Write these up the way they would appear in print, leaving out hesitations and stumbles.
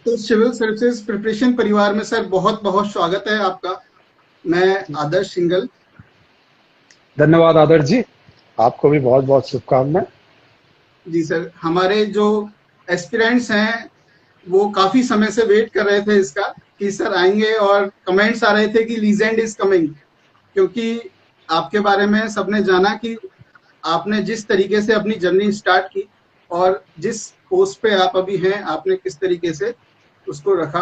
तो civil services preparation परिवार में सर बहुत बहुत स्वागत है आपका। मैं आदर्श सिंगल। धन्यवाद आदर्श जी, आपको भी बहुत बहुत शुभकामनाएं। जी सर, हमारे जो एस्पिरेंट्स हैं वो काफी समय से वेट कर रहे थे इसका कि सर आएंगे, और कमेंट्स आ रहे थे कि लीजेंड इज कमिंग, क्योंकि आपके बारे में सबने जाना कि आपने जिस तरीके से अपनी जर्नी स्टार्ट की और जिस पोस्ट पे आप अभी हैं आपने किस तरीके से उसको रखा।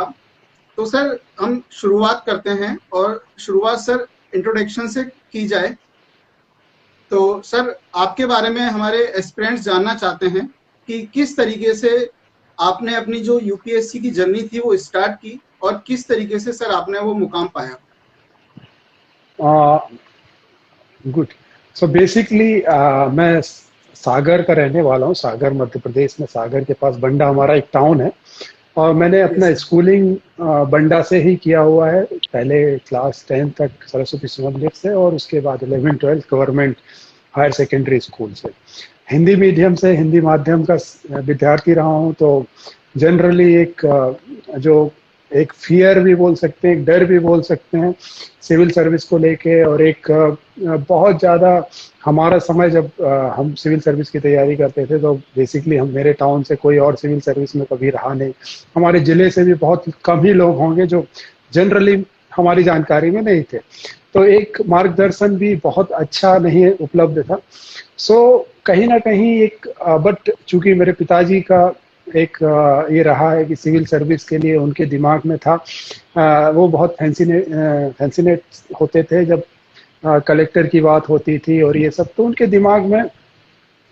तो सर हम शुरुआत करते हैं, और शुरुआत सर इंट्रोडक्शन से की जाए। तो सर आपके बारे में हमारे एस्पिरेंट्स जानना चाहते हैं कि किस तरीके से आपने अपनी जो यूपीएससी की जर्नी थी वो स्टार्ट की, और किस तरीके से सर आपने वो मुकाम पाया। गुड। सो बेसिकली मैं सागर का रहने वाला हूँ। सागर मध्य प्रदेश में, सागर के पास बंडा हमारा एक टाउन है, और मैंने अपना स्कूलिंग बंडा से ही किया हुआ है। पहले क्लास 10 तक सरस्वती सुमन से, और उसके बाद 11-12 गवर्नमेंट हायर सेकेंडरी स्कूल से। हिंदी मीडियम से, हिंदी माध्यम का विद्यार्थी रहा हूँ। तो जनरली एक फियर भी बोल सकते हैं, एक डर भी बोल सकते हैं सिविल सर्विस को लेके, और एक बहुत ज़्यादा हमारा समय जब हम सिविल सर्विस की तैयारी करते थे तो बेसिकली हम, मेरे टाउन से कोई और सिविल सर्विस में कभी रहा नहीं, हमारे ज़िले से भी बहुत कम ही लोग होंगे जो जनरली हमारी जानकारी में नहीं थे, तो एक मार्गदर्शन भी बहुत अच्छा नहीं उपलब्ध था। सो कहीं ना कहीं एक बट चूंकि मेरे पिताजी का एक ये रहा है कि सिविल सर्विस के लिए उनके दिमाग में था, वो बहुत फैंसीनेट होते थे जब कलेक्टर की बात होती थी और ये सब, तो उनके दिमाग में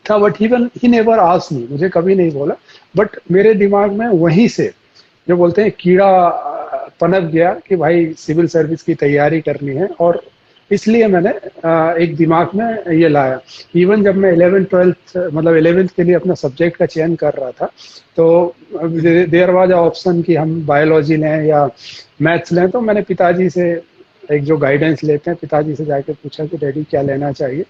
था। But he never asked me, मुझे कभी नहीं बोला, बट मेरे दिमाग में वहीं से जो बोलते हैं कीड़ा पनप गया कि भाई सिविल सर्विस की तैयारी करनी है, और इसलिए मैंने एक दिमाग में ये लाया। इवन जब मैं 11th-12th मतलब 11th के लिए अपना सब्जेक्ट का चयन कर रहा था, तो देयर वाज ऑप्शन कि हम बायोलॉजी लें या मैथ्स लें, तो मैंने पिताजी से एक जो गाइडेंस लेते हैं, पिताजी से जाके पूछा कि डैडी क्या लेना चाहिए,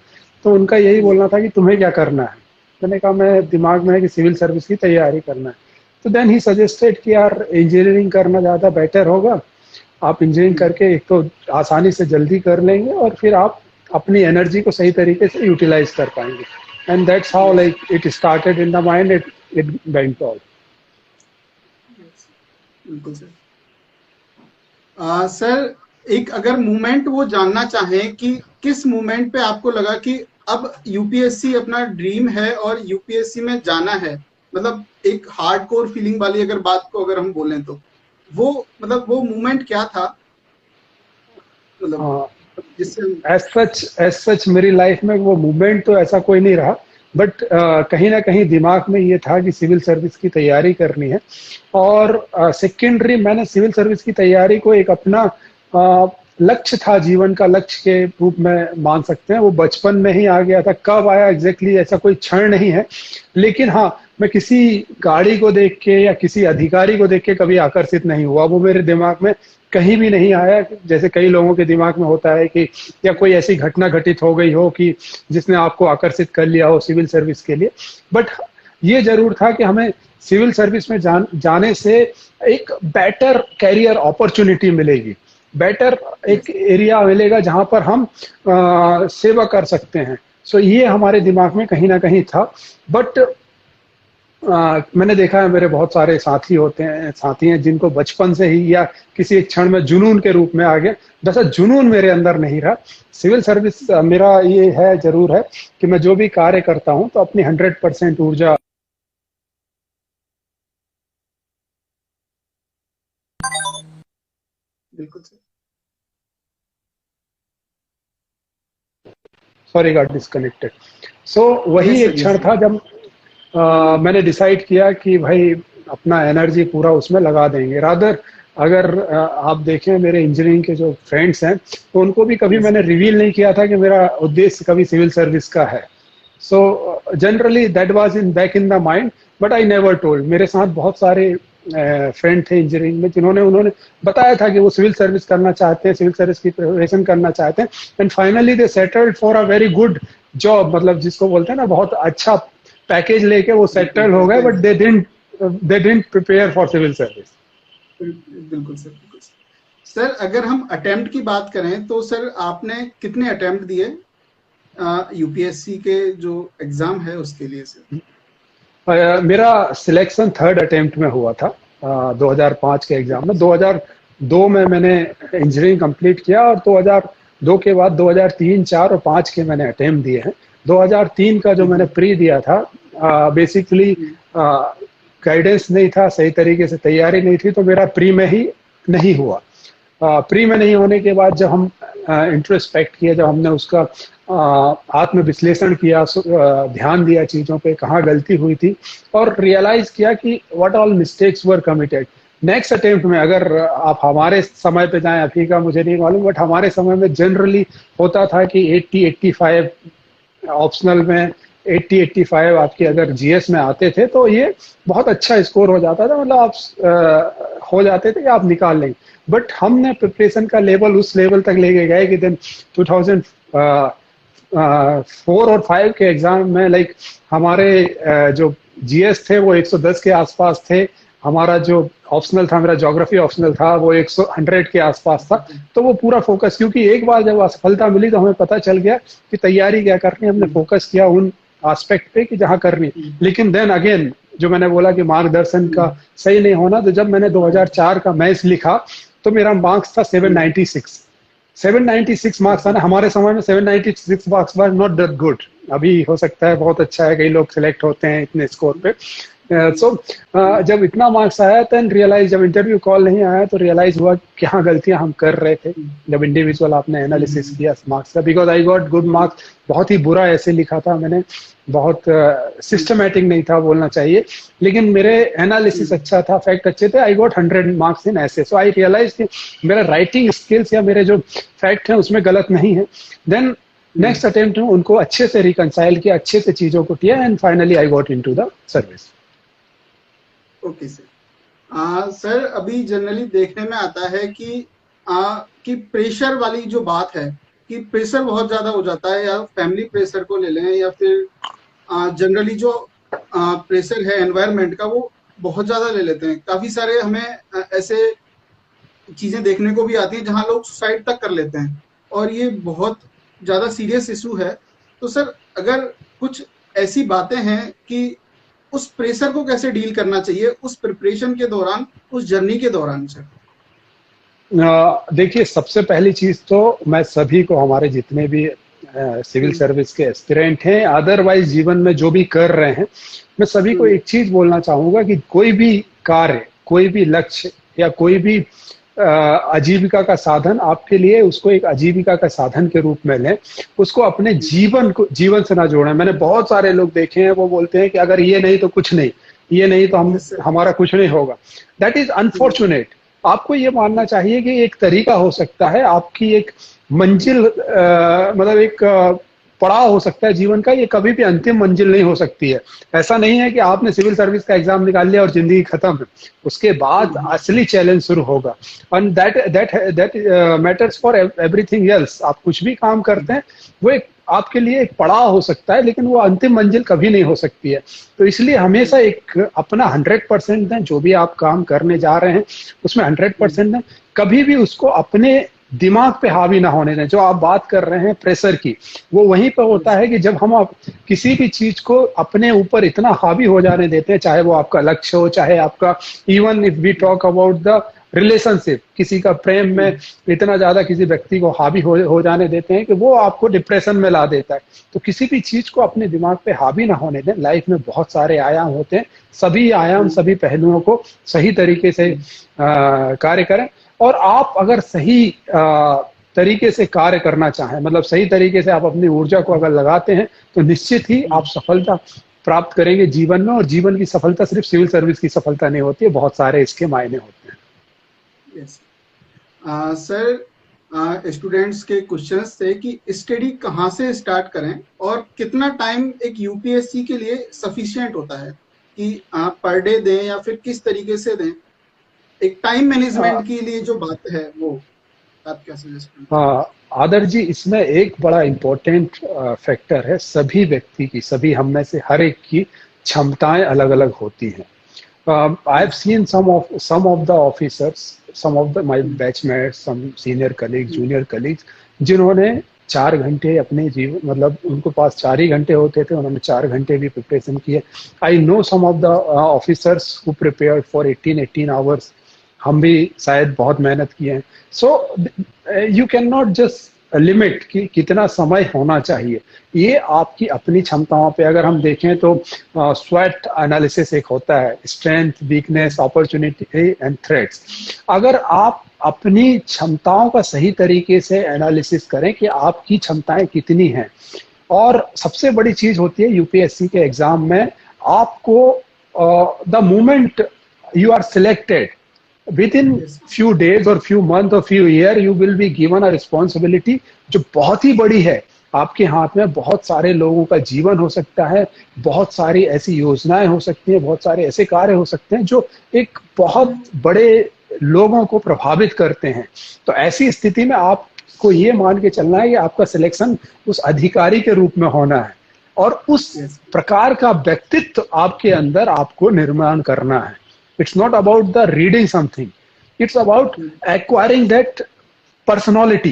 तो उनका यही बोलना था कि तुम्हें क्या करना है। मैंने कहा मैं दिमाग में है कि सिविल सर्विस की तैयारी करना है। तो देन ही सजेस्टेड कि यार इंजीनियरिंग करना ज़्यादा बेटर होगा, आप इंजीनियरिंग करके एक तो आसानी से जल्दी कर लेंगे और फिर आप अपनी एनर्जी को सही तरीके से यूटिलाइज कर पाएंगे। And that's how like it started in the mind, it went all. बिल्कुल सर। सर एक अगर मूवमेंट वो जानना चाहें कि किस मूवमेंट पे आपको लगा कि अब यूपीएससी अपना ड्रीम है और यूपीएससी में जाना है, मतलब एक हार्डकोर फीलिंग वाली अगर बात को अगर हम बोलें तो वो मतलब वो मूवमेंट क्या था, मतलब जिससे एज सच मेरी लाइफ में वो मूवमेंट तो ऐसा कोई नहीं रहा, बट कहीं ना कहीं दिमाग में ये था कि सिविल सर्विस की तैयारी करनी है। और सेकेंडरी मैंने सिविल सर्विस की तैयारी को एक अपना लक्ष्य था, जीवन का लक्ष्य के रूप में मान सकते हैं। वो बचपन में ही आ गया था, कब आया एग्जैक्टली ऐसा कोई क्षण नहीं है, लेकिन हाँ मैं किसी गाड़ी को देख के या किसी अधिकारी को देख के कभी आकर्षित नहीं हुआ। वो मेरे दिमाग में कहीं भी नहीं आया, जैसे कई लोगों के दिमाग में होता है कि या कोई ऐसी घटना घटित हो गई हो कि जिसने आपको आकर्षित कर लिया हो सिविल सर्विस के लिए। बट ये जरूर था कि हमें सिविल सर्विस में जाने से एक बेटर कैरियर अपॉर्चुनिटी मिलेगी, बेटर एक एरिया मिलेगा जहां पर हम सेवा कर सकते हैं। सो ये हमारे दिमाग में कहीं ना कहीं था। बट मैंने देखा है मेरे बहुत सारे साथी हैं जिनको बचपन से ही या किसी एक क्षण में जुनून के रूप में आ गया, वैसा जुनून मेरे अंदर नहीं रहा। सिविल सर्विस मेरा ये है, जरूर है कि मैं जो भी कार्य करता हूं तो अपनी 100% ऊर्जा। बिल्कुल sir. Sorry got disconnected. So वही एक क्षण था जब मैंने डिसाइड किया कि भाई अपना एनर्जी पूरा उसमें लगा देंगे। रादर अगर आप देखें मेरे इंजीनियरिंग के जो फ्रेंड्स हैं तो उनको भी कभी मैंने रिवील नहीं किया था कि मेरा उद्देश्य कभी सिविल सर्विस का है। So generally that was in back in the mind, but I never told. मेरे साथ बहुत सारे फ्रेंड थे इंजीनियरिंग में जिन्होंने उन्होंने बताया था कि वो सिविल सर्विस करना चाहते हैं, सिविल सर्विस की प्रिपरेशन करना चाहते हैं, and finally they settled for a very good job, मतलब जिसको बोलते हैं ना बहुत अच्छा पैकेज लेके वो सेटल हो गए, but they didn't they didn't prepare for civil service. बिल्कुल सर, बिल्कुल सर। अगर हम अटेम्प्ट की बात करें तो सर आपने कितने अटेम्प्ट दिए यूपीएससी के जो एग्जाम है उसके लिए सर? मेरा सिलेक्शन 3rd अटेम्प्ट में हुआ था 2005 के एग्जाम में। 2002 में मैंने इंजीनियरिंग कंप्लीट किया और 2002 के बाद 2003, 4 और 5 के मैंने अटेम्प्ट दिए हैं। 2003 का जो मैंने प्री दिया था, बेसिकली गाइडेंस नहीं था, सही तरीके से तैयारी नहीं थी, तो मेरा प्री में ही नहीं हुआ। प्री में नहीं होने के बाद जब हम इंट्रोस्पेक्ट किया, जब हमने उसका आत्म विश्लेषण किया, ध्यान दिया चीज़ों पे, कहाँ गलती हुई थी, और रियलाइज किया कि what all mistakes were committed. Next attempt में अगर आप हमारे समय पे जाएं, अभी का मुझे नहीं मालूम, बट हमारे समय में जनरली होता था कि 80-85 ऑप्शनल में 80-85 आपके अगर जीएस में आते थे तो ये बहुत अच्छा स्कोर हो जाता था, मतलब आप हो जाते थे कि आप निकाल लेंगे। बट हमने प्रिपरेशन का लेवल उस लेवल तक लेके गए कि देन 2004 और 5 के एग्जाम में लाइक हमारे जो जीएस थे वो 110 के आसपास थे। हमारा जो ऑप्शनल था, मेरा ज्योग्राफी ऑप्शनल था, वो 100 के आसपास था। तो वो पूरा फोकस, क्योंकि एक बार जब असफलता मिली तो हमें पता चल गया कि तैयारी क्या करनी है। हमने फोकस किया उन एस्पेक्ट पे कि जहाँ करनी। लेकिन देन अगेन जो मैंने बोला कि मार्गदर्शन का सही नहीं होना, तो जब मैंने 2004 का मैथ्स लिखा तो मेरा मार्क्स था 796 मार्क्स आना। हमारे समय में 796 marks were not that good. अभी हो सकता है बहुत अच्छा है, कई लोग सिलेक्ट होते हैं इतने स्कोर पे। जब इतना मार्क्स आया देन रियलाइज, जब इंटरव्यू कॉल नहीं आया तो रियलाइज हुआ कि हाँ गलतियां हम कर रहे थे। जब इंडिविजुअल आपने एनालिसिस किया मार्क्स का, because I got good marks, बहुत ही बुरा ऐसे लिखा था मैंने, बहुत सिस्टमेटिक नहीं था बोलना चाहिए, लेकिन मेरे एनालिसिस अच्छा था, फैक्ट अच्छे थे। आई गॉट 100 मार्क्स इन ऐसे। सो आई रियलाइज कि मेरा राइटिंग स्किल्स या मेरे जो फैक्ट हैं उसमें गलत नहीं है। देन नेक्स्ट अटेम्प्ट में उनको अच्छे से रिकंसाइल किया, अच्छे से चीजों को किया, and finally I got into the service. Okay sir. Sir अभी जनरली देखने में आता है कि प्रेशर वाली जो बात है कि प्रेशर बहुत ज्यादा हो जाता है, या फैमिली प्रेशर को ले लें या फिर जनरली जो प्रेशर है एनवायरनमेंट का वो बहुत ज्यादा ले लेते हैं। काफी सारे हमें ऐसे चीजें देखने को भी आती हैं जहां लोग सुसाइड तक कर लेते हैं, और ये बहुत ज्यादा सीरियस इशू है। तो सर अगर कुछ ऐसी बातें हैं कि उस प्रेशर को कैसे डील करना चाहिए उस प्रिपरेशन के दौरान, उस जर्नी के दौरान सर? देखिए, सबसे पहली चीज तो मैं सभी को, हमारे जितने भी सिविल सर्विस के एस्पिरेंट हैं, अदरवाइज जीवन में जो भी कर रहे हैं, मैं सभी को एक चीज बोलना चाहूंगा कि कोई भी कार्य, कोई भी लक्ष्य या कोई भी आजीविका का साधन आपके लिए, उसको एक आजीविका का साधन के रूप में लें। उसको अपने जीवन से ना जोड़ें। मैंने बहुत सारे लोग देखे हैं, वो बोलते हैं कि अगर ये नहीं तो कुछ नहीं, ये नहीं तो हमारा कुछ नहीं होगा। That is unfortunate. आपको ये मानना चाहिए कि एक तरीका हो सकता है, आपकी एक मंजिल, मतलब एक पड़ाव हो सकता है जीवन का, ये कभी भी अंतिम मंजिल नहीं हो सकती है। ऐसा नहीं है कि आपने सिविल सर्विस का एग्जाम निकाल लिया और जिंदगी खत्म है। उसके बाद असली चैलेंज शुरू होगा, and that matters for everything else. आप कुछ भी काम करते हैं वो एक आपके लिए एक पड़ाव हो सकता है, लेकिन वो अंतिम मंजिल कभी नहीं हो सकती है। तो इसलिए हमेशा एक अपना 100% दें। जो भी आप काम करने जा रहे हैं उसमें 100% दें। कभी भी उसको अपने दिमाग पे हावी ना होने दें। जो आप बात कर रहे हैं प्रेशर की, वो वहीं पे होता है कि जब हम किसी भी चीज को अपने ऊपर इतना हावी हो जाने देते हैं, चाहे वो आपका लक्ष्य हो, चाहे आपका, even if we talk about the relationship, किसी का प्रेम में इतना ज्यादा किसी व्यक्ति को हावी हो जाने देते हैं कि वो आपको डिप्रेशन में ला देता है। तो किसी भी चीज को अपने दिमाग पे हावी ना होने दें। लाइफ में बहुत सारे आयाम होते हैं, सभी आयाम, सभी पहलुओं को सही तरीके से कार्य करें। और आप अगर सही तरीके से कार्य करना चाहें, मतलब सही तरीके से आप अपनी ऊर्जा को अगर लगाते हैं, तो निश्चित ही आप सफलता प्राप्त करेंगे जीवन में। और जीवन की सफलता सिर्फ सिविल सर्विस की सफलता नहीं होती है, बहुत सारे इसके मायने होते हैं। सर स्टूडेंट्स के क्वेश्चंस थे कि स्टडी कहाँ से स्टार्ट करें और कितना टाइम एक यूपीएससी के लिए सफिशिएंट होता है, कि आप पर डे दें या फिर किस तरीके से दें? एक टाइम मैनेजमेंट के लिए जो बात है वो आप क्या सजेस्ट करें? हाँ आदर जी, इसमें एक बड़ा इम्पोर्टेंट फैक्टर है। सभी व्यक्ति की, सभी हम में से हर एक की क्षमताएं अलग अलग होती हैं। I have seen some of the officers, some of the my batchmates, some senior colleagues, junior colleagues, जिन्होंने 4 घंटे अपने जीवन, मतलब उनको पास 4 ही घंटे होते थे, उन्होंने 4 घंटे भी प्रिपरेशन किए. I know some of the officers who prepared for 18 hours. हम भी शायद बहुत मेहनत किए हैं. So you can not just limit कि कितना समय होना चाहिए. ये आपकी अपनी क्षमताओं पे अगर हम देखें तो स्वॉट एनालिसिस एक होता है, strength, weakness, opportunity and threats. अगर आप अपनी क्षमताओं का सही तरीके से एनालिसिस करें कि आपकी क्षमताएं कितनी हैं, और सबसे बड़ी चीज होती है यूपीएससी के एग्जाम में, आपको the moment you are selected, within few days or few months or few year you will be given a responsibility जो बहुत ही बड़ी है. आपके हाथ में बहुत सारे लोगों का जीवन हो सकता है, बहुत सारी ऐसी योजनाएं हो सकती हैं, बहुत सारे ऐसे कार्य हो सकते हैं जो एक बहुत बड़े लोगों को प्रभावित करते हैं. तो ऐसी स्थिति में आपको ये मान के चलना है कि आपका सिलेक्शन उस अधिकारी के रूप में होना है, और उस प्रकार का व्यक्तित्व आपके अंदर आपको निर्माण करना है. It's not about the reading something. It's about acquiring that personality.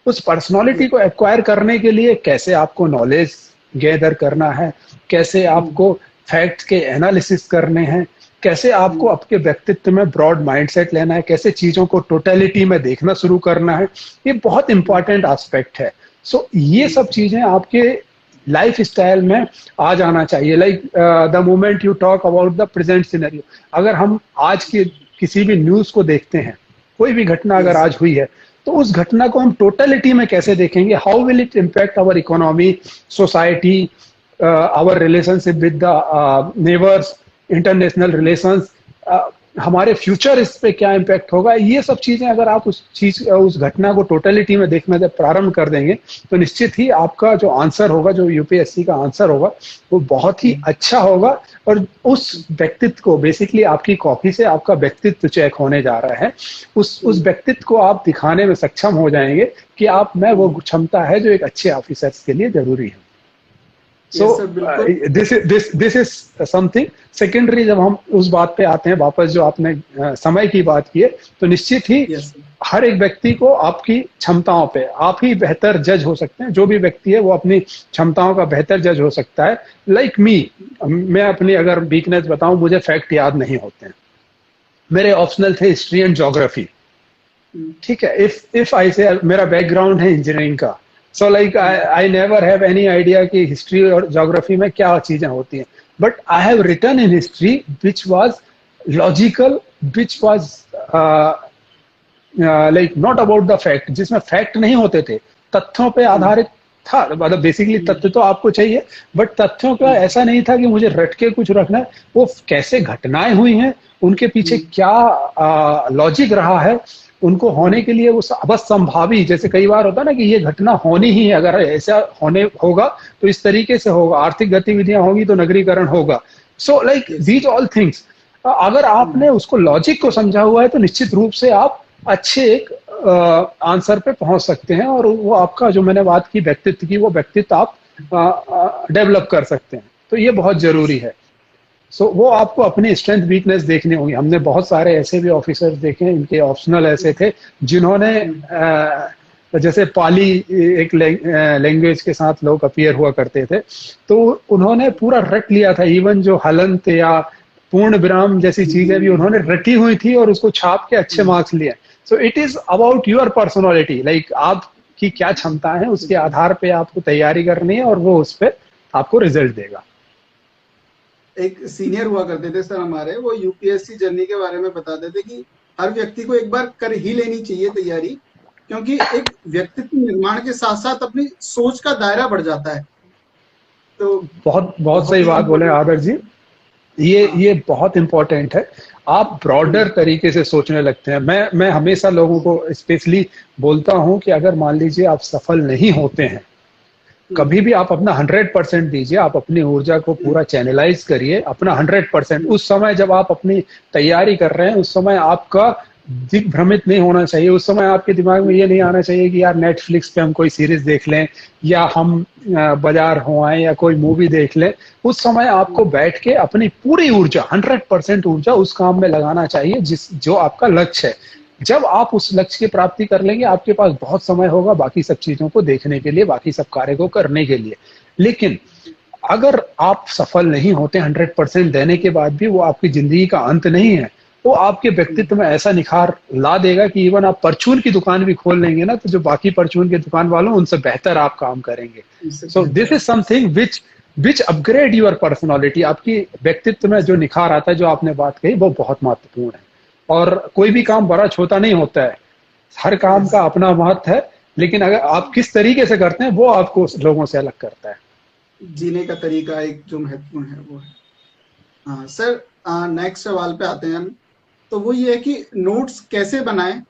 उस पर्सनालिटी को एक्वायर करने के लिए कैसे आपको नॉलेज गैदर करना है, कैसे आपको फैक्ट्स के एनालिसिस करने हैं, कैसे आपको आपके व्यक्तित्व में ब्रॉड माइंडसेट लेना है, कैसे चीजों को टोटलिटी में देखना शुरू करना है, ये बहुत इंपॉर्टेंट एस्पेक्ट है. सो ये सब चीजें आपके लाइफ स्टाइल में आ जाना चाहिए. Like the moment you talk about the present scenario, अगर हम आज के किसी भी न्यूज को देखते हैं, कोई भी घटना अगर आज हुई है, तो उस घटना को हम टोटलिटी में कैसे देखेंगे, how will it impact our economy, society, our relationship with the neighbours, international relations, हमारे फ्यूचर इस पे क्या इम्पैक्ट होगा. ये सब चीजें अगर आप उस घटना को टोटलिटी में देखना जब प्रारंभ कर देंगे, तो निश्चित ही आपका जो आंसर होगा, जो यूपीएससी का आंसर होगा, वो बहुत ही अच्छा होगा. और उस व्यक्तित्व को, बेसिकली आपकी कॉपी से आपका व्यक्तित्व चेक होने जा रहा है, उस व्यक्तित्व को आप दिखाने में सक्षम हो जाएंगे कि आप में वो क्षमता है जो एक अच्छे ऑफिसर के लिए जरूरी है. So this is something secondary. जब हम उस बात पे आते हैं वापस, जो आपने समय की बात की है, तो निश्चित ही हर एक व्यक्ति को आपकी क्षमताओं पे आप ही बेहतर जज हो सकते हैं. जो भी व्यक्ति है वो अपनी क्षमताओं का बेहतर जज हो सकता है. लाइक मी, मैं अपनी अगर वीकनेस बताऊं, मुझे फैक्ट याद नहीं होते हैं. मेरे ऑप्शनल थे हिस्ट्री एंड ज्योग्राफी. ठीक है, इफ आई से मेरा बैकग्राउंड है इंजीनियरिंग का, so like I never have any idea कि हिस्ट्री और ज्योग्राफी में क्या चीजें होती हैं. But I have written in history which was logical, which was like not about the fact, जिसमें फैक्ट नहीं होते थे, तथ्यों पे आधारित था. मतलब बेसिकलॉजी तथ्य तो आपको चाहिए, बट तथ्यों का ऐसा नहीं था कि मुझे रट के कुछ रखना है. वो कैसे घटनाएं हुई हैं, उनके पीछे क्या लॉजिक रहा है, उनको होने के लिए वो बस संभावी, जैसे कई बार होता है ना कि ये घटना होनी ही है, अगर ऐसा होने होगा तो इस तरीके से होगा, आर्थिक गतिविधियां होंगी तो नगरीकरण होगा. So like these all things, अगर आपने उसको लॉजिक को समझा हुआ है, तो निश्चित रूप से आप अच्छे एक आंसर पे पहुंच सकते हैं, और वो आपका, जो मैंने बात की व्यक्तित्व की, वो व्यक्तित्व आप डेवलप कर सकते हैं. तो ये बहुत जरूरी है. सो वो आपको अपनी स्ट्रेंथ वीकनेस देखनी होगी. हमने बहुत सारे ऐसे भी ऑफिसर्स देखे हैं, इनके ऑप्शनल ऐसे थे जिन्होंने जैसे पाली एक लैंग्वेज के साथ लोग अपीयर हुआ करते थे, तो उन्होंने पूरा रट लिया था. इवन जो हलंत या पूर्ण विराम जैसी चीजें भी उन्होंने रटी हुई थी और उसको छाप के अच्छे मार्क्स लिए. So it is about your personality, like आपकी क्या क्षमता है, उसके आधार पे आपको तैयारी करनी है, और वो उस पर आपको रिजल्ट देगा. एक सीनियर हुआ करते थे सर हमारे, वो यूपीएससी जर्नी के बारे में बताते थे कि हर व्यक्ति को एक बार कर ही लेनी चाहिए तैयारी, क्योंकि एक व्यक्तित्व निर्माण के साथ साथ अपनी सोच का दायरा बढ़ जाता है. तो बहुत सही बात बोले आदर्श जी. ये बहुत इंपॉर्टेंट है. आप ब्रॉडर तरीके से सोचने लगते हैं. मैं हमेशा लोगों को स्पेशली बोलता हूं कि अगर मान लीजिए आप सफल नहीं होते हैं, कभी भी आप अपना 100% दीजिए, आप अपनी ऊर्जा को पूरा चैनलाइज करिए, अपना 100%. उस समय जब आप अपनी तैयारी कर रहे हैं, उस समय आपका दिग्भ्रमित नहीं होना चाहिए। उस समय आपके दिमाग में ये नहीं आना चाहिए कि यार नेटफ्लिक्स पे हम कोई सीरीज देख लें या हम बाजार हो आए या कोई मूवी देख लें। उस समय आपको बैठ के अपनी पूरी ऊर्जा 100% ऊर्जा उस काम में लगाना चाहिए जो आपका लक्ष्य है। जब आप उस लक्ष्य की प्राप्ति कर लेंगे आपके पास बहुत समय होगा बाकी सब चीजों को देखने के लिए, बाकी सब कार्य को करने के लिए। लेकिन अगर आप सफल नहीं होते 100% देने के बाद भी, वो आपकी जिंदगी का अंत नहीं है। वो आपके व्यक्तित्व में ऐसा निखार ला देगा कि इवन आप परचून की दुकान भी खोल लेंगे ना, तो जो बाकी परचून की दुकान वालों उनसे बेहतर आप काम करेंगे। सो this is something which upgrade your personality. आपकी व्यक्तित्व में जो निखार आता है, जो आपने बात कही, वो बहुत महत्वपूर्ण है। और कोई भी काम बड़ा छोटा नहीं होता है, हर काम का अपना महत्व है, लेकिन अगर आप किस तरीके से करते हैं वो आपको लोगों से अलग करता है। जीने का तरीका एक जो महत्वपूर्ण है वो है। हाँ सर, नेक्स्ट सवाल पे आते हैं हम। तो वो ये है कि नोट्स कैसे बनाएं,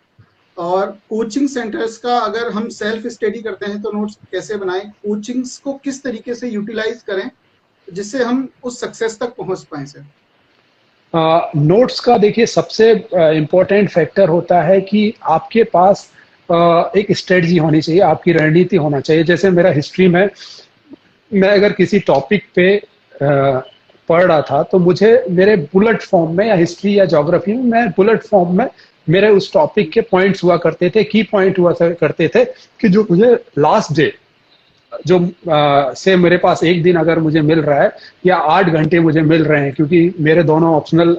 और कोचिंग सेंटर्स का अगर हम सेल्फ स्टडी करते हैं तो नोट्स कैसे बनाएं, कोचिंग्स को किस तरीके से यूटिलाइज करें जिससे हम उस सक्सेस तक पहुंच पाए सर। नोट्स का देखिए सबसे इम्पोर्टेंट फैक्टर होता है कि आपके पास एक स्ट्रेटजी होनी चाहिए, आपकी रणनीति होना चाहिए। जैसे मेरा हिस्ट्री में, मैं अगर किसी टॉपिक पे पढ़ रहा था तो मुझे मेरे बुलेट फॉर्म में, या हिस्ट्री या ज्योग्राफी में, मैं बुलेट फॉर्म में मेरे उस टॉपिक के पॉइंट्स हुआ करते थे, की पॉइंट हुआ करते थे कि जो मुझे लास्ट डे, जो से मेरे पास एक दिन अगर मुझे मिल रहा है या 8 घंटे मुझे मिल रहे हैं, क्योंकि मेरे दोनों ऑप्शनल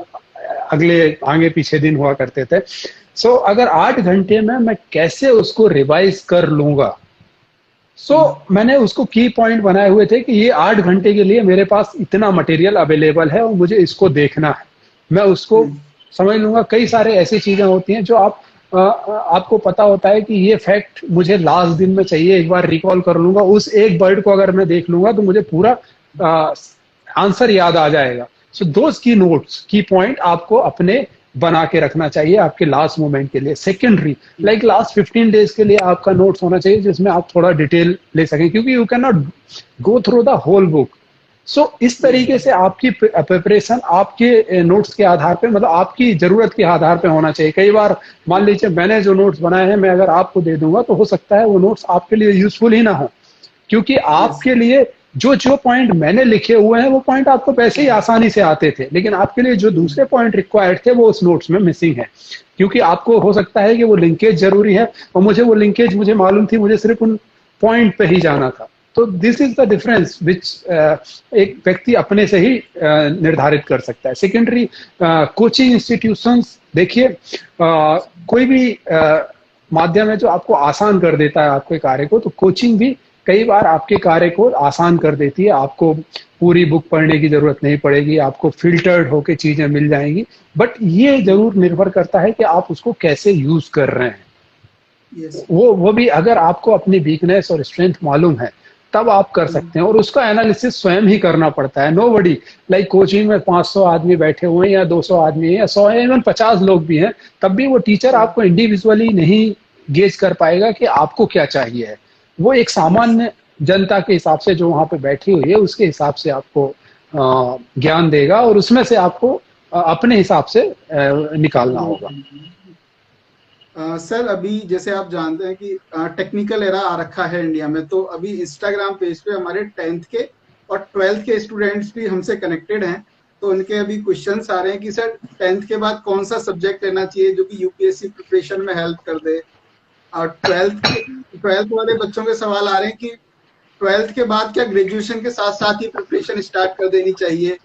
अगले आगे पीछे दिन हुआ करते थे। सो अगर 8 घंटे में मैं कैसे उसको रिवाइज कर लूंगा, मैंने उसको की पॉइंट बनाए हुए थे कि ये 8 घंटे के लिए मेरे पास इतना मटेरियल अवेलेबल है और मुझे इसको देखना है, मैं उसको समझ लूंगा। कई सारे ऐसी चीजें होती हैं जो आपको पता होता है कि ये फैक्ट मुझे लास्ट दिन में चाहिए, एक बार रिकॉल कर लूंगा, उस एक वर्ड को अगर मैं देख लूंगा तो मुझे पूरा आंसर याद आ जाएगा। सो दोज की नोट्स, की पॉइंट आपको अपने बना के रखना चाहिए आपके लास्ट मोमेंट के लिए। सेकेंडरी, लाइक लास्ट 15 डेज के लिए आपका नोट्स होना चाहिए जिसमें आप थोड़ा डिटेल ले सकें, क्योंकि you can not go through the whole book. So इस तरीके से आपकी प्रिपरेशन आपके नोट्स के आधार पे, मतलब आपकी जरूरत के आधार पे होना चाहिए। कई बार मान लीजिए मैंने जो नोट्स बनाए हैं मैं अगर आपको दे दूंगा तो हो सकता है वो नोट्स आपके लिए यूजफुल ही ना हो, क्योंकि आपके लिए जो पॉइंट मैंने लिखे हुए हैं वो पॉइंट आपको वैसे ही आसानी से आते थे, लेकिन आपके लिए जो दूसरे पॉइंट रिक्वायर्ड थे वो उस नोट्स में मिसिंग है, क्योंकि आपको हो सकता है कि वो लिंकेज जरूरी है और मुझे वो लिंकेज मुझे मालूम थी, मुझे सिर्फ उन पॉइंट पे ही जाना था। तो this is the difference which एक व्यक्ति अपने से ही निर्धारित कर सकता है। सेकेंडरी, कोचिंग इंस्टीट्यूशंस, देखिए कोई भी माध्यम है जो आपको आसान कर देता है आपके कार्य को, तो कोचिंग भी कई बार आपके कार्य को आसान कर देती है। आपको पूरी बुक पढ़ने की जरूरत नहीं पड़ेगी, आपको फिल्टर्ड होके चीजें मिल जाएंगी, बट ये जरूर निर्भर करता है कि आप उसको कैसे यूज कर रहे हैं। yes. वो भी अगर आपको अपनी वीकनेस और स्ट्रेंथ मालूम है तब आप कर सकते हैं, और उसका एनालिसिस स्वयं ही करना पड़ता है। नोबडी, लाइक कोचिंग में 500 आदमी बैठे हुए हैं या 200 आदमी हैं या 100 या इवन 50 लोग भी हैं, तब भी वो टीचर आपको इंडिविजुअली नहीं गेज कर पाएगा कि आपको क्या चाहिए। वो एक सामान्य जनता के हिसाब से जो वहां पे बैठी हुई है उसके हिसाब से आपको ज्ञान देगा, और उसमें से आपको अपने हिसाब से निकालना होगा। सर अभी जैसे आप जानते हैं कि टेक्निकल एरा आ रखा है इंडिया में, तो अभी इंस्टाग्राम पेज पे हमारे 10th के और 12th के स्टूडेंट्स भी हमसे कनेक्टेड हैं, तो उनके अभी क्वेश्चंस आ रहे हैं कि सर 10th के बाद कौन सा सब्जेक्ट लेना चाहिए जो कि यूपीएससी प्रिपरेशन में हेल्प कर दे, और 12th वाले बच्चों के सवाल आ रहे हैं कि 12th के बाद क्या ग्रेजुएशन के साथ साथ ही प्रिपरेशन स्टार्ट कर देनी चाहिए,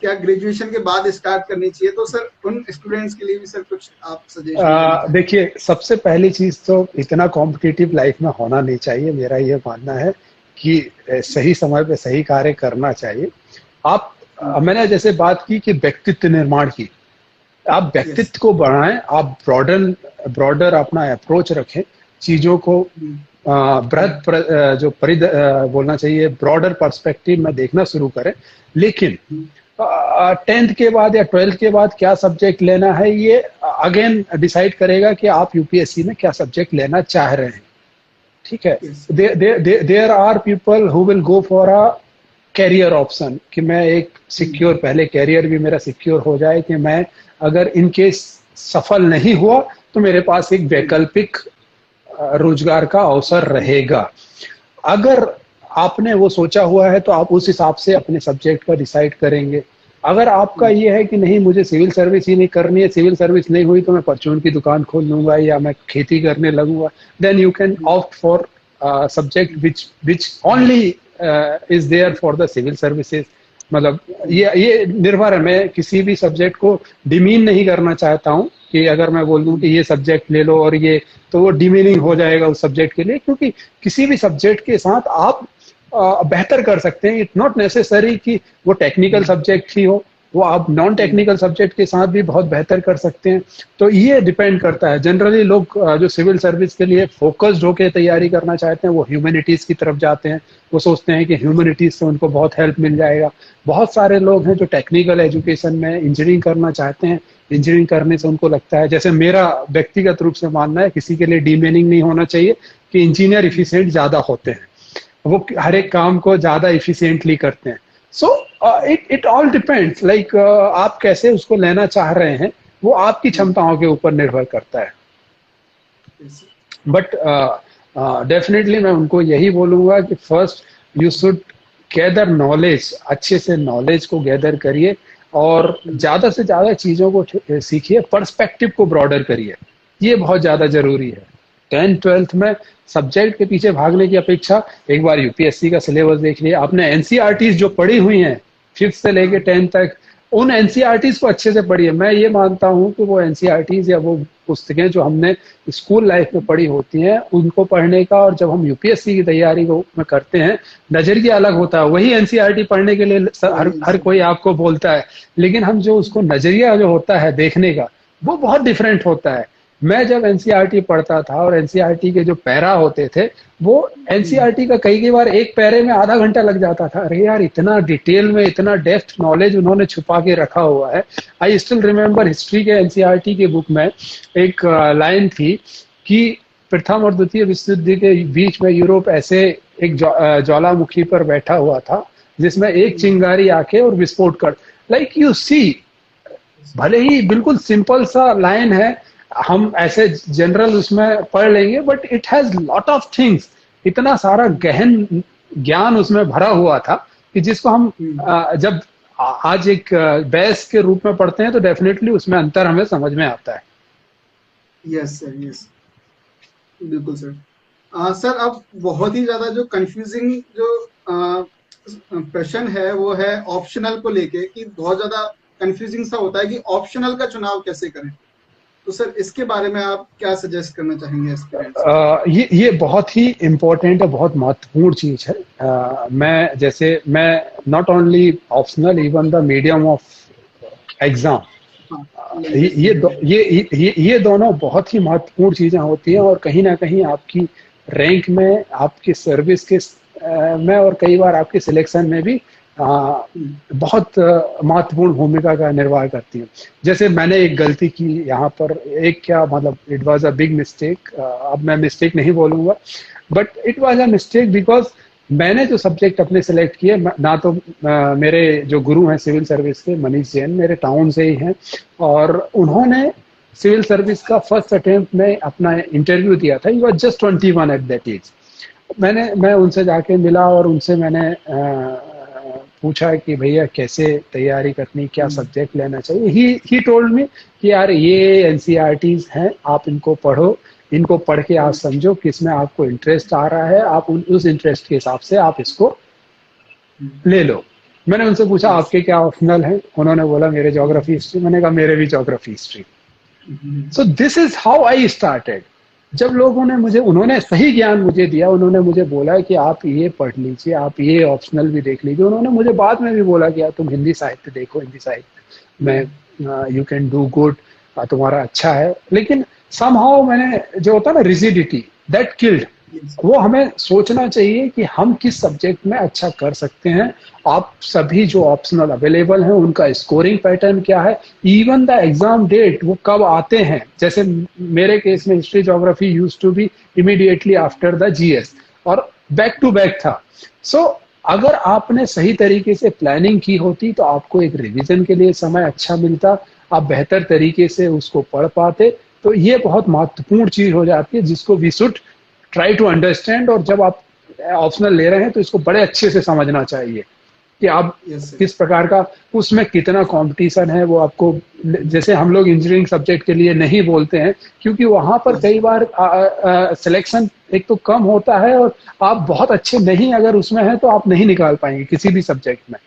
क्या ग्रेजुएशन के बाद स्टार्ट करनी चाहिए। तो सर उन स्टूडेंट्स के लिए भी सर कुछ आप सजेशन। देखिए, सबसे पहली चीज तो इतना कॉम्पिटिटिव लाइफ में होना नहीं चाहिए। मेरा ये मानना है कि सही समय पे सही कार्य करना चाहिए। आप मैंने जैसे बात की कि व्यक्तित्व निर्माण की, आप व्यक्तित्व को बढ़ाएं, आप ब्रॉडर अपना अप्रोच रखें चीजों को, जो बोलना चाहिए ब्रॉडर पर्सपेक्टिव में देखना शुरू करें। लेकिन 10th के बाद या 12th के बाद क्या सब्जेक्ट लेना है ये अगेन डिसाइड करेगा कि आप यूपीएससी में क्या सब्जेक्ट लेना चाह रहे हैं। ठीक है, there are people who will go for a career option, कि मैं एक सिक्योर, पहले कैरियर भी मेरा सिक्योर हो जाए, कि मैं अगर इन केस सफल नहीं हुआ तो मेरे पास एक वैकल्पिक रोजगार का अवसर रहेगा। अगर आपने वो सोचा हुआ है तो आप उस हिसाब से अपने सब्जेक्ट का डिसाइड करेंगे। अगर आपका ये है कि नहीं मुझे सिविल सर्विस ही नहीं करनी है, सिविल सर्विस नहीं हुई तो मैं परचून की दुकान खोल लूंगा या मैं खेती करने लगूंगा, then you can opt for subject which only is there for the civil services. मतलब ये निर्भर है, मैं किसी भी सब्जेक्ट को डिमीन नहीं करना चाहता हूँ कि अगर मैं बोल दूं कि ये सब्जेक्ट ले लो और ये, तो वो डिमीनिंग हो जाएगा उस सब्जेक्ट के लिए, क्योंकि किसी भी सब्जेक्ट के साथ आप बेहतर कर सकते हैं। इट्स नॉट नेसेसरी कि वो टेक्निकल सब्जेक्ट ही हो, वो आप नॉन टेक्निकल सब्जेक्ट के साथ भी बहुत बेहतर कर सकते हैं। तो ये डिपेंड करता है। जनरली लोग जो सिविल सर्विस के लिए फोकस्ड होकर तैयारी करना चाहते हैं वो ह्यूमैनिटीज की तरफ जाते हैं, वो सोचते हैं कि ह्यूमैनिटीज से उनको बहुत हेल्प मिल जाएगा। बहुत सारे लोग हैं जो टेक्निकल एजुकेशन में इंजीनियरिंग करना चाहते हैं, इंजीनियरिंग करने से उनको लगता है, जैसे मेरा व्यक्तिगत रूप से मानना है, किसी के लिए डीमीनिंग नहीं होना चाहिए कि इंजीनियर इफिशिएंट ज्यादा होते हैं, वो हर एक काम को ज्यादा इफिशिएंटली करते हैं। So it all depends, like आप कैसे उसको लेना चाह रहे हैं वो आपकी क्षमताओं के ऊपर निर्भर करता है। बट डेफिनेटली मैं उनको यही बोलूंगा कि first you should gather knowledge, अच्छे से नॉलेज को गैदर करिए और ज्यादा से ज्यादा चीजों को सीखिए, पर्सपेक्टिव को ब्रॉडर करिए, ये बहुत ज्यादा जरूरी है। 10th-12th में सब्जेक्ट के पीछे भागने की अपेक्षा एक बार यूपीएससी का सिलेबस देख लिया आपने, एनसीईआरटीज जो पढ़ी हुई हैं 5th से लेके 10th तक, उन एनसीईआरटीज को अच्छे से पढ़िए। मैं ये मानता हूं कि वो एनसीईआरटीज या वो पुस्तकें जो हमने स्कूल लाइफ में पढ़ी होती हैं उनको पढ़ने का, और जब हम यूपीएससी की तैयारी को में करते हैं नजरिया अलग होता है। वही एनसीईआरटी पढ़ने के लिए हर कोई आपको बोलता है, लेकिन हम जो उसको नजरिया जो होता है देखने का वो बहुत डिफरेंट होता है। मैं जब एनसीईआरटी पढ़ता था और एनसीईआरटी के जो पैरा होते थे वो एनसीईआरटी का कई बार एक पैरे में आधा घंटा लग जाता था। अरे यार, इतना डिटेल में इतना डेप्थ नॉलेज उन्होंने छुपा के रखा हुआ है। आई स्टिल रिमेम्बर हिस्ट्री के एनसीईआरटी के बुक में एक लाइन थी कि प्रथम और द्वितीय विश्व युद्ध के बीच में यूरोप ऐसे एक ज्वालामुखी पर बैठा हुआ था जिसमें एक चिंगारी आके और विस्फोट कर, लाइक यू सी, भले ही बिल्कुल सिंपल सा लाइन है, हम ऐसे जनरल उसमें पढ़ लेंगे, but it has lot of things, इतना सारा गहन ज्ञान उसमें भरा हुआ था कि जिसको हम जब आज एक बहस के रूप में पढ़ते हैं तो डेफिनेटली उसमें अंतर हमें समझ में आता है। यस सर, यस, बिल्कुल सर। सर अब बहुत ही ज्यादा जो कंफ्यूजिंग जो प्रश्न है वो है ऑप्शनल को लेके, कि बहुत ज्यादा कंफ्यूजिंग सा होता है कि ऑप्शनल का चुनाव कैसे करें। तो सर इसके बारे में आप क्या सजेस्ट करना चाहेंगे? ये बहुत ही इम्पोर्टेंट है, बहुत महत्वपूर्ण चीज है। मैं not only optional, even the medium of exam, ये दोनों बहुत ही महत्वपूर्ण चीजें होती हैं और कहीं ना कहीं आपकी रैंक में, आपकी सर्विस के में और कई बार आपके सिलेक्शन में भी बहुत महत्वपूर्ण भूमिका का निर्वाह करती है। जैसे मैंने एक गलती की यहाँ पर, एक क्या मतलब, it was a big mistake. अब मैं मिस्टेक नहीं बोलूंगा, but it was a mistake because मैंने जो सब्जेक्ट अपने सेलेक्ट किए, ना तो मेरे जो गुरु हैं सिविल सर्विस के, मनीष जैन, मेरे टाउन से ही हैं, और उन्होंने सिविल सर्विस का फर्स्ट अटेम्प्ट में अपना इंटरव्यू दिया था। He was just 21 at that age. मैं उनसे जाके मिला और उनसे मैंने पूछा कि भैया कैसे तैयारी करनी, क्या सब्जेक्ट लेना चाहिए। ही टोल्ड मी कि यार ये एनसीईआरटीज हैं, आप इनको पढ़ो, इनको पढ़ के आप समझो किसमें आपको इंटरेस्ट आ रहा है, आप उस इंटरेस्ट के हिसाब से आप इसको ले लो। मैंने उनसे पूछा आपके क्या ऑप्शनल है, उन्होंने बोला मेरे ज्योग्राफी हिस्ट्री। मैंने कहा मेरे भी geography history. So this is how I started. जब लोगों ने उन्होंने सही ज्ञान मुझे दिया, उन्होंने मुझे बोला कि आप ये पढ़ लीजिए, आप ये ऑप्शनल भी देख लीजिए। उन्होंने मुझे बाद में भी बोला कि यार तुम हिंदी साहित्य देखो, हिंदी साहित्य में यू कैन डू गुड, तुम्हारा अच्छा है। लेकिन समहाउ मैंने, जो होता है ना रिजिडिटी, दैट किल्ड। वो हमें सोचना चाहिए कि हम किस सब्जेक्ट में अच्छा कर सकते हैं। आप सभी जो ऑप्शनल अवेलेबल हैं उनका स्कोरिंग पैटर्न क्या है, इवन द एग्जाम डेट वो कब आते हैं। जैसे मेरे केस में history geography used to be immediately after the GS और बैक टू बैक था। सो अगर आपने सही तरीके से प्लानिंग की होती तो आपको एक रिवीजन के लिए समय अच्छा मिलता, आप बेहतर तरीके से उसको पढ़ पाते। तो ये बहुत महत्वपूर्ण चीज हो जाती है जिसको we should try to understand. और जब आप ऑप्शनल ले रहे हैं तो इसको बड़े अच्छे से समझना चाहिए कि आप यस सर। किस प्रकार का, उसमें कितना कंपटीशन है वो आपको, जैसे हम लोग इंजीनियरिंग सब्जेक्ट के लिए नहीं बोलते हैं क्योंकि वहां पर कई बार सिलेक्शन एक तो कम होता है और आप बहुत अच्छे नहीं अगर उसमें हैं तो आप नहीं निकाल पाएंगे किसी भी सब्जेक्ट में।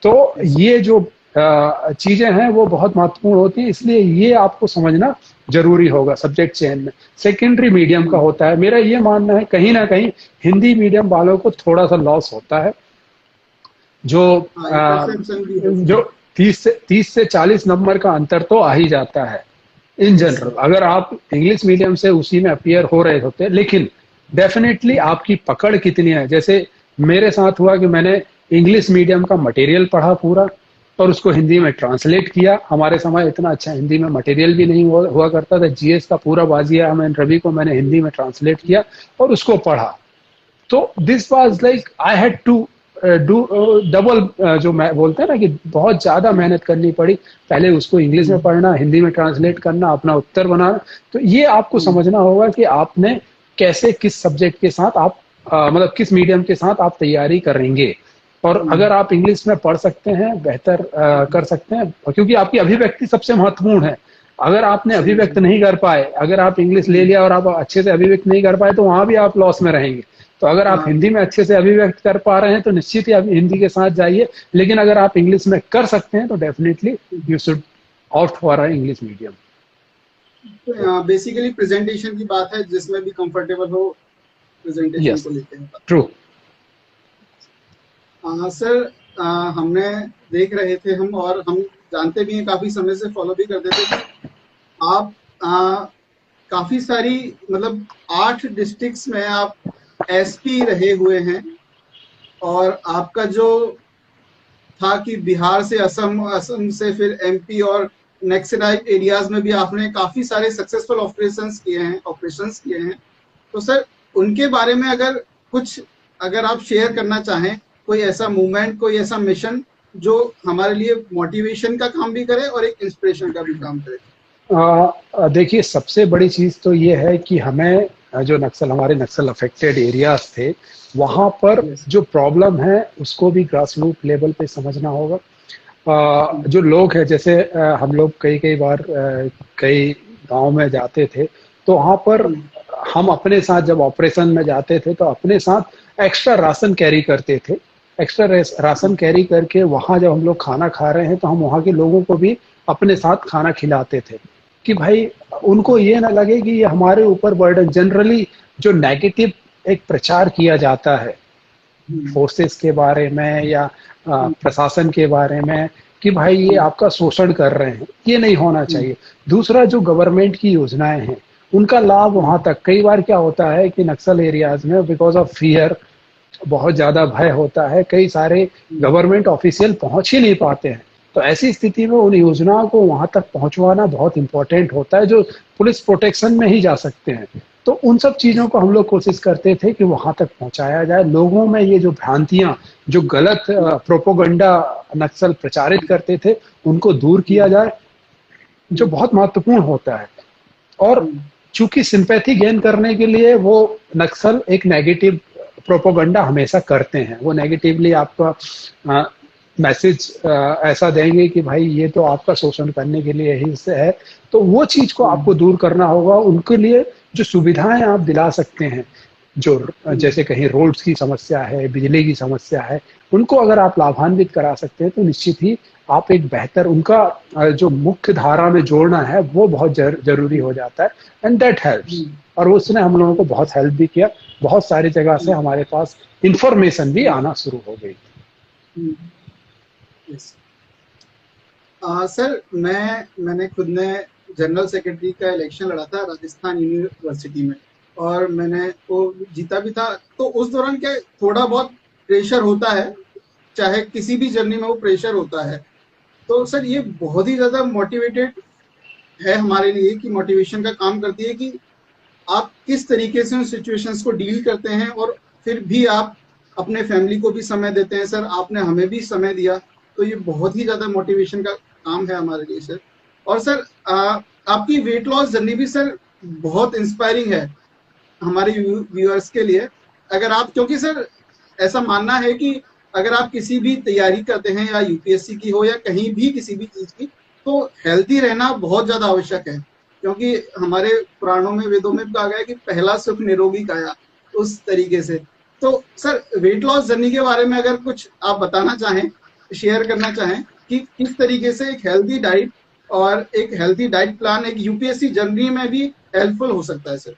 तो ये जो चीजें हैं वो बहुत महत्वपूर्ण होती है, इसलिए ये आपको समझना जरूरी होगा सब्जेक्ट चयन में। सेकेंडरी मीडियम का होता है, मेरा ये मानना है कहीं ना कहीं हिंदी मीडियम वालों को थोड़ा सा लॉस होता है। जो परसेप्शन भी है। जो 30 से 40 नंबर का अंतर तो आ ही जाता है इन जनरल, अगर आप इंग्लिश मीडियम से उसी में अपीयर हो रहे होते। लेकिन डेफिनेटली आपकी पकड़ कितनी है, जैसे मेरे साथ हुआ कि मैंने इंग्लिश मीडियम का मटेरियल पढ़ा पूरा और उसको हिंदी में ट्रांसलेट किया। हमारे समय इतना अच्छा हिंदी में मटेरियल भी नहीं हुआ करता था। जीएस का पूरा बाजिया मैं रवि को मैंने हिंदी में ट्रांसलेट किया और उसको पढ़ा। तो this was like I had to do double, जो मैं बोलते हैं ना कि बहुत ज्यादा मेहनत करनी पड़ी, पहले उसको इंग्लिश में पढ़ना, हिंदी में ट्रांसलेट करना, अपना उत्तर बनाना। तो ये आपको समझना होगा कि आपने कैसे किस सब्जेक्ट के साथ आप मतलब किस मीडियम के साथ आप तैयारी करेंगे। और अगर आप इंग्लिश में पढ़ सकते हैं बेहतर कर सकते हैं, क्योंकि आपकी अभिव्यक्ति सबसे महत्वपूर्ण है। अगर आपने अभिव्यक्त नहीं कर पाए, अगर आप इंग्लिश ले लिया और आप अच्छे से अभिव्यक्त नहीं कर पाए तो वहां भी आप लॉस में रहेंगे। तो अगर आप हिंदी में अच्छे से अभिव्यक्त कर पा रहे हैं तो निश्चित ही आप हिंदी के साथ जाइए। लेकिन अगर आप इंग्लिश में कर सकते हैं तो definitely you should opt for English medium. Basically presentation की बात है, जिसमें भी कंफर्टेबल हो प्रेजेंटेशन को लेते हैं। ट्रू। सर हमने देख रहे थे हम, और हम जानते भी हैं, काफी समय से फॉलो भी करते थे कि आप काफी सारी मतलब 8 डिस्ट्रिक्ट्स में आप एसपी रहे हुए हैं। और आपका जो था कि बिहार से असम, असम से फिर एमपी और नक्सलाइट एरियाज में भी आपने काफी सारे सक्सेसफुल ऑपरेशंस किए हैं। तो सर उनके बारे में अगर आप शेयर करना चाहें, कोई ऐसा मूवमेंट, कोई ऐसा मिशन जो हमारे लिए मोटिवेशन का काम भी करे और एक इंस्पिरेशन का भी काम करे। देखिए सबसे बड़ी चीज तो ये है कि हमें जो हमारे नक्सल अफेक्टेड एरियाज थे वहां पर जो प्रॉब्लम है उसको भी ग्रास रूट लेवल पे समझना होगा। जो लोग हैं, जैसे हम लोग कई बार कई गांव में जाते थे तो वहां पर हम अपने साथ जब ऑपरेशन में जाते थे तो अपने साथ एक्स्ट्रा राशन कैरी करते थे। एक्स्ट्रा राशन कैरी करके वहां जब हम लोग खाना खा रहे हैं तो हम वहां के लोगों को भी अपने साथ खाना खिलाते थे कि भाई उनको ये ना लगे कि ये हमारे ऊपर बर्डन। जनरली जो नेगेटिव एक प्रचार किया जाता है फोर्सेस के बारे में या प्रशासन के बारे में कि भाई ये आपका शोषण कर रहे हैं, ये नहीं होना चाहिए। दूसरा, जो गवर्नमेंट की योजनाएं हैं उनका लाभ वहां तक, कई बार क्या होता है कि नक्सल एरियाज में बिकॉज ऑफ फियर, बहुत ज्यादा भय होता है, कई सारे गवर्नमेंट ऑफिशियल पहुंच ही नहीं पाते हैं। तो ऐसी स्थिति में उन योजनाओं को वहां तक पहुंचवाना बहुत इंपॉर्टेंट होता है, जो पुलिस प्रोटेक्शन में ही जा सकते हैं। तो उन सब चीजों को हम लोग कोशिश करते थे कि वहां तक पहुंचाया जाए। लोगों में ये जो भ्रांतियां, जो गलत प्रोपोगंडा नक्सल प्रचारित करते थे उनको दूर किया जाए, जो बहुत महत्वपूर्ण होता है। और चूंकि सिंपैथी गेन करने के लिए वो नक्सल एक नेगेटिव प्रोपोगंडा हमेशा करते हैं, वो नेगेटिवली आपका मैसेज ऐसा देंगे कि भाई ये तो आपका शोषण करने के लिए ही से है। तो वो चीज को आपको दूर करना होगा। उनके लिए जो सुविधाएं आप दिला सकते हैं, जो जैसे कहीं रोड्स की समस्या है, बिजली की समस्या है, उनको अगर आप लाभान्वित करा सकते हैं तो निश्चित ही आप एक बेहतर, उनका जो मुख्य धारा में जोड़ना है वो बहुत जरूरी हो जाता है। And that helps. और उसने हम लोगों को बहुत हेल्प भी किया। बहुत सारी जगह से हमारे पास इंफॉर्मेशन भी आना शुरू हो गई। सर मैंने खुद ने जनरल सेक्रेटरी का इलेक्शन लड़ा था राजस्थान यूनिवर्सिटी में, और मैंने वो जीता भी था। तो उस दौरान क्या थोड़ा बहुत प्रेशर होता है, चाहे किसी भी जर्नी में वो प्रेशर होता है। तो सर ये बहुत ही ज्यादा मोटिवेटेड है हमारे लिए, कि मोटिवेशन का काम करती है कि आप किस तरीके से उन सिचुएशंस को डील करते हैं, और फिर भी आप अपने फैमिली को भी समय देते हैं। सर आपने हमें भी समय दिया, तो ये बहुत ही ज्यादा मोटिवेशन का काम है हमारे लिए सर। और सर आपकी वेट लॉस जर्नी भी सर बहुत इंस्पायरिंग है हमारे व्यूअर्स के लिए। अगर आप, क्योंकि सर ऐसा मानना है कि अगर आप किसी भी तैयारी करते हैं, या यूपीएससी की हो या कहीं भी किसी भी चीज की, तो हेल्थी रहना बहुत ज्यादा आवश्यक है। क्योंकि हमारे पुराणों में, वेदों में कहा गया है कि पहला सुख निरोगी काया, उस तरीके से। तो सर वेट लॉस जर्नी के बारे में अगर कुछ आप बताना चाहें, शेयर करना चाहें कि किस तरीके से एक हेल्थी डाइट और एक हेल्थी डाइट प्लान एक यूपीएससी जर्नी में भी हेल्पफुल हो सकता है सर।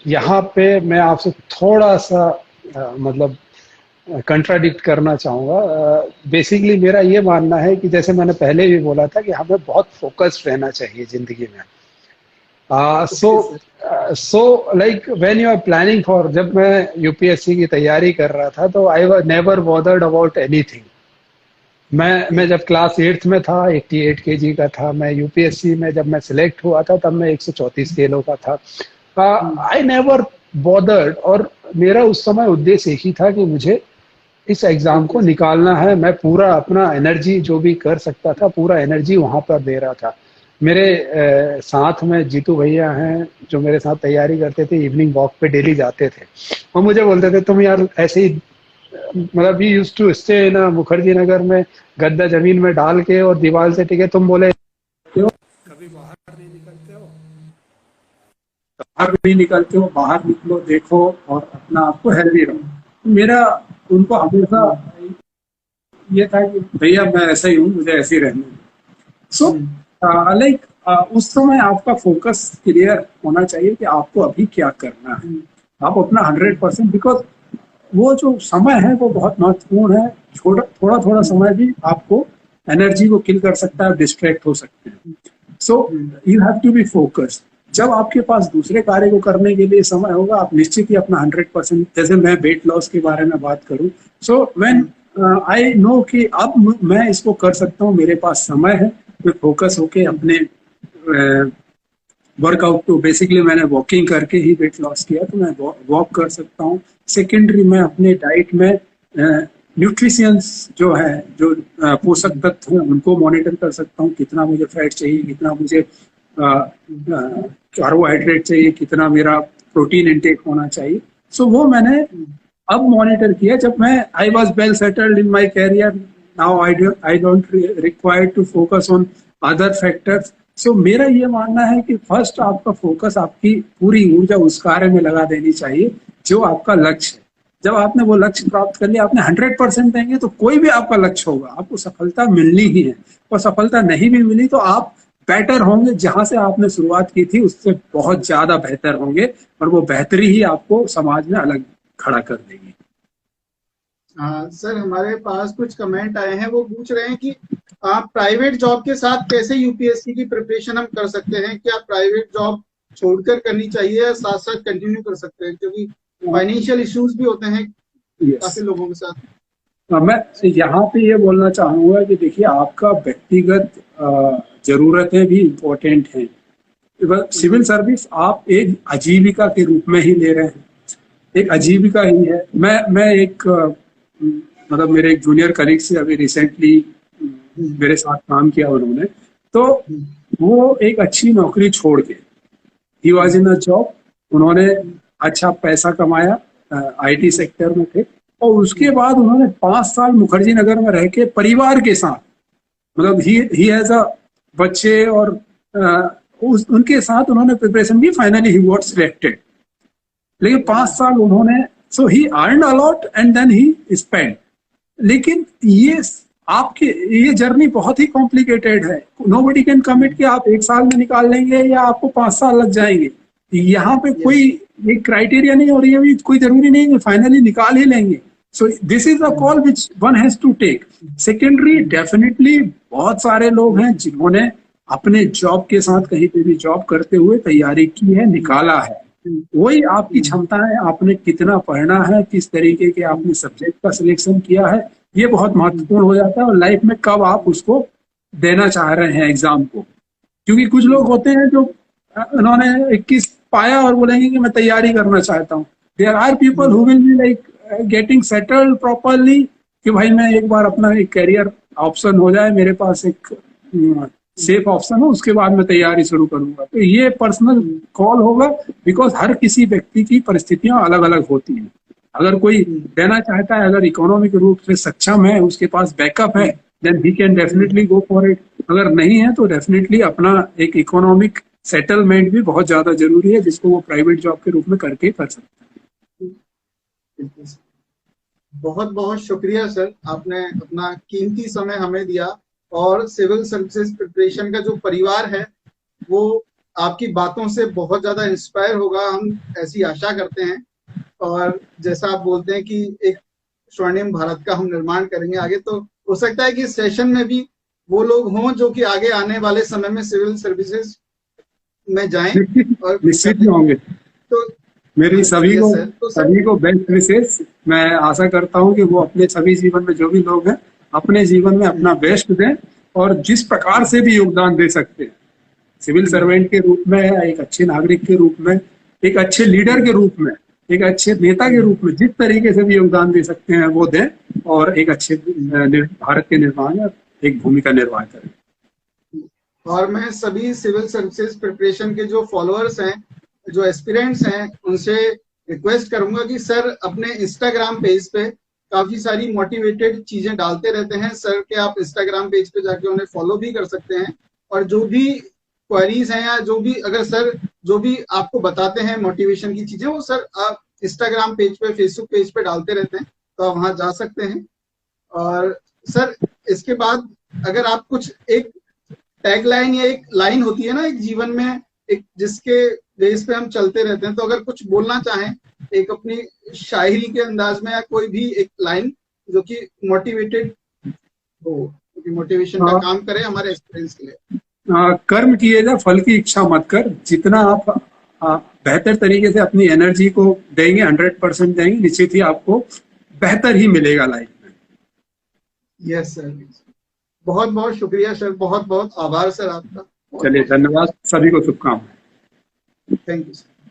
यहाँ पे मैं आपसे थोड़ा सा मतलब कंट्राडिक्ट करना चाहूँगा। बेसिकली मेरा ये मानना है कि जैसे मैंने पहले भी बोला था कि हमें बहुत फोकस्ड रहना चाहिए ज़िंदगी में। So like when you are planning for, जब मैं यूपीएससी की तैयारी कर रहा था तो I was never bothered about anything. मैं जब क्लास 8th में था 88 केजी का था। मैं यूपीएससी में जब मैं सिलेक्ट हुआ था तब मैं 134 किलो का था। आई नेवर बॉदर्ड, और मेरा उस समय उद्देश्य एक ही था कि मुझे इस एग्जाम को निकालना है। मैं पूरा अपना एनर्जी जो भी कर सकता था, पूरा एनर्जी वहां पर दे रहा था। मेरे साथ में जीतू भैया हैं जो मेरे साथ तैयारी करते थे, इवनिंग वॉक पे डेली जाते थे। वो मुझे बोलते थे तुम यार ऐसे ही, मतलब we used to stay in Mukherjee Nagar में, गद्दा जमीन में डाल के और दीवार से टिके, तुम बोले कभी बाहर नहीं निकलते हो, बाहर नहीं निकलते हो, बाहर निकलो, देखो और अपना आपको हेल्दी रहो। मेरा उनको हमेशा ये था कि भैया मैं ऐसा ही हूँ, मुझे ऐसे ही रहना है। सो लाइक उस समय आपका फोकस क्लियर होना चाहिए कि आपको अभी क्या करना है। आप अपना 100%, बिकॉज वो जो समय है वो बहुत महत्वपूर्ण है। थोड़ा थोड़ा समय भी आपको एनर्जी को किल कर सकता है, डिस्ट्रैक्ट हो सकते हैं। So you have to be focused. जब आपके पास दूसरे कार्य को करने के लिए समय होगा, आप निश्चित ही अपना 100%, जैसे मैं वेट लॉस के बारे में बात करूं, सो व्हेन आई नो कि अब मैं इसको कर सकता हूँ, मेरे पास समय है, मैं फोकस होके अपने वर्कआउट को, बेसिकली मैंने वॉकिंग करके ही वेट लॉस किया, तो मैं वॉक कर सकता हूँ। सेकेंडरी मैं अपने डाइट में न्यूट्रिशियंस जो है, जो पोषक तत्व हैं, उनको मॉनिटर कर सकता हूँ। कितना मुझे फैट चाहिए, कितना मुझे कार्बोहाइड्रेट चाहिए, कितना मेरा प्रोटीन इंटेक होना चाहिए। सो वो मैंने अब मॉनिटर किया जब मैं I was well settled in my career. Now I don't require to focus on other factors. So मेरा ये मानना है कि फर्स्ट आपका फोकस, आपकी पूरी ऊर्जा उस कार्य में लगा देनी चाहिए जो आपका लक्ष्य है। जब आपने वो लक्ष्य प्राप्त कर लिया, आपने 100% देंगे तो कोई भी आपका लक्ष्य होगा, आपको सफलता मिलनी ही है। और सफलता नहीं भी मिली तो आप बेटर होंगे, जहां से आपने शुरुआत की थी उससे बहुत ज्यादा बेहतर होंगे, और वो बेहतरी ही आपको समाज में अलग खड़ा कर देगी। सर हमारे पास कुछ कमेंट आए हैं, वो पूछ रहे हैं कि आप प्राइवेट जॉब के साथ कैसे यूपीएससी की प्रिपरेशन हम कर सकते हैं। क्या प्राइवेट जॉब छोड़कर करनी चाहिए या साथ साथ कंटिन्यू कर सकते हैं, क्योंकि फाइनेंशियल इश्यूज भी होते हैं काफी लोगों के साथ। मैं यहाँ पे ये बोलना चाहूंगा कि देखिए, आपका व्यक्तिगत जरूरतें भी इम्पोर्टेंट हैं। सिविल सर्विस आप एक आजीविका के रूप में ही ले रहे हैं, एक आजीविका ही है। मैं एक मतलब मेरे एक जूनियर कलीग से अभी रिसेंटली मेरे साथ काम किया उन्होंने, तो वो एक अच्छी नौकरी छोड़ के, he was in a job, उन्होंने अच्छा पैसा कमाया, आईटी सेक्टर में थे, और उसके बाद उन्होंने 5 साल मुखर्जी नगर में रह के परिवार के साथ, मतलब ही हैज अ बच्चे, और उनके साथ उन्होंने प्रिपरेशन की। फाइनली ही गॉट सिलेक्टेड, लेकिन 5 साल उन्होंने, so he earned a lot and then he spend. लेकिन ये जर्नी बहुत ही कॉम्प्लिकेटेड है। नोबडी कैन कमिट कि आप 1 साल में निकाल लेंगे या आपको 5 साल लग जाएंगे। यहाँ पे कोई एक क्राइटेरिया नहीं, और ये भी कोई जरूरी नहीं कि फाइनली निकाल ही लेंगे। So this is a call which one has to take. Secondary, definitely बहुत सारे लोग हैं जिन्होंने अपने जॉब के साथ कहीं पे भी जॉब करते हुए तैयारी की है, निकाला है। वही आपकी क्षमता है, आपने कितना पढ़ना है, किस तरीके के आपने सब्जेक्ट का सिलेक्शन किया है, ये बहुत महत्वपूर्ण हो जाता है। और लाइफ में कब आप उसको देना चाह रहे हैं एग्जाम को, क्योंकि कुछ लोग होते हैं जो उन्होंने 21 पाया और बोलेंगे कि मैं तैयारी करना चाहता हूँ। There are people who will be like getting settled properly कि भाई मैं एक बार अपना एक कैरियर ऑप्शन हो जाए मेरे पास, एक सेफ ऑप्शन हो, उसके बाद मैं तैयारी शुरू करूंगा। तो ये पर्सनल कॉल होगा, बिकॉज हर किसी व्यक्ति की परिस्थितियां अलग अलग होती हैं। अगर कोई देना चाहता है, अगर इकोनॉमिक रूप से सक्षम है, उसके पास बैकअप है, then he can definitely go for it. अगर नहीं है तो डेफिनेटली अपना एक इकोनॉमिक सेटलमेंट भी बहुत ज्यादा जरूरी है, जिसको वो प्राइवेट जॉब के रूप में करके कर सकते हैं। बहुत बहुत शुक्रिया सर, आपने अपना कीमती समय हमें दिया, और सिविल सर्विसेज प्रिपरेशन का जो परिवार है वो आपकी बातों से बहुत ज्यादा इंस्पायर होगा, हम ऐसी आशा करते हैं। और जैसा आप बोलते हैं कि एक स्वर्णिम भारत का हम निर्माण करेंगे आगे, तो हो सकता है कि इस सेशन में भी वो लोग हों जो कि आगे आने वाले समय में सिविल सर्विसेज में जाएं और निश्चित ही होंगे। तो मेरी सभी को बेस्ट विशेष। मैं आशा करता हूं कि वो अपने सभी जीवन में, जो भी लोग हैं, अपने जीवन में अपना बेस्ट दें, और जिस प्रकार से भी योगदान दे सकते हैं, सिविल सर्वेंट के रूप में, एक अच्छे नागरिक के रूप में, एक अच्छे लीडर के रूप में, एक अच्छे नेता के रूप में, जिस तरीके से भी योगदान दे सकते हैं वो दें, और एक अच्छे भारत के निर्माण में एक भूमिका निर्वाह करें। और मैं सभी सिविल सर्विसेज प्रिपरेशन के जो फॉलोअर्स हैं, जो एस्पिरेंट्स हैं, उनसे रिक्वेस्ट करूंगा कि सर अपने इंस्टाग्राम पेज पे काफी सारी मोटिवेटेड चीजें डालते रहते हैं। सर के आप इंस्टाग्राम पेज पे जाके उन्हें फॉलो भी कर सकते हैं, और जो भी क्वेरीज हैं या जो भी, अगर सर जो भी आपको बताते हैं मोटिवेशन की चीजें, वो सर आप इंस्टाग्राम पेज पे, फेसबुक पेज पे डालते रहते हैं, तो आप वहां जा सकते हैं। और सर इसके बाद अगर आप कुछ एक टैगलाइन या एक लाइन होती है ना एक जीवन में, एक जिसके बेस पे हम चलते रहते हैं, तो अगर कुछ बोलना चाहें एक अपनी शायरी के अंदाज में, या कोई भी एक लाइन जो कि मोटिवेटेड हो, मोटिवेशन का काम करे हमारे एक्सपीरियंस के लिए। कर्म किए जा, फल की इच्छा मत कर। जितना आप बेहतर तरीके से अपनी एनर्जी को देंगे, 100% देंगे, निश्चित ही आपको बेहतर ही मिलेगा लाइफ में। यस सर, बहुत बहुत शुक्रिया सर, बहुत बहुत आभार सर आपका। चलिए, धन्यवाद, सभी को शुभकामनाएं। Thank you sir.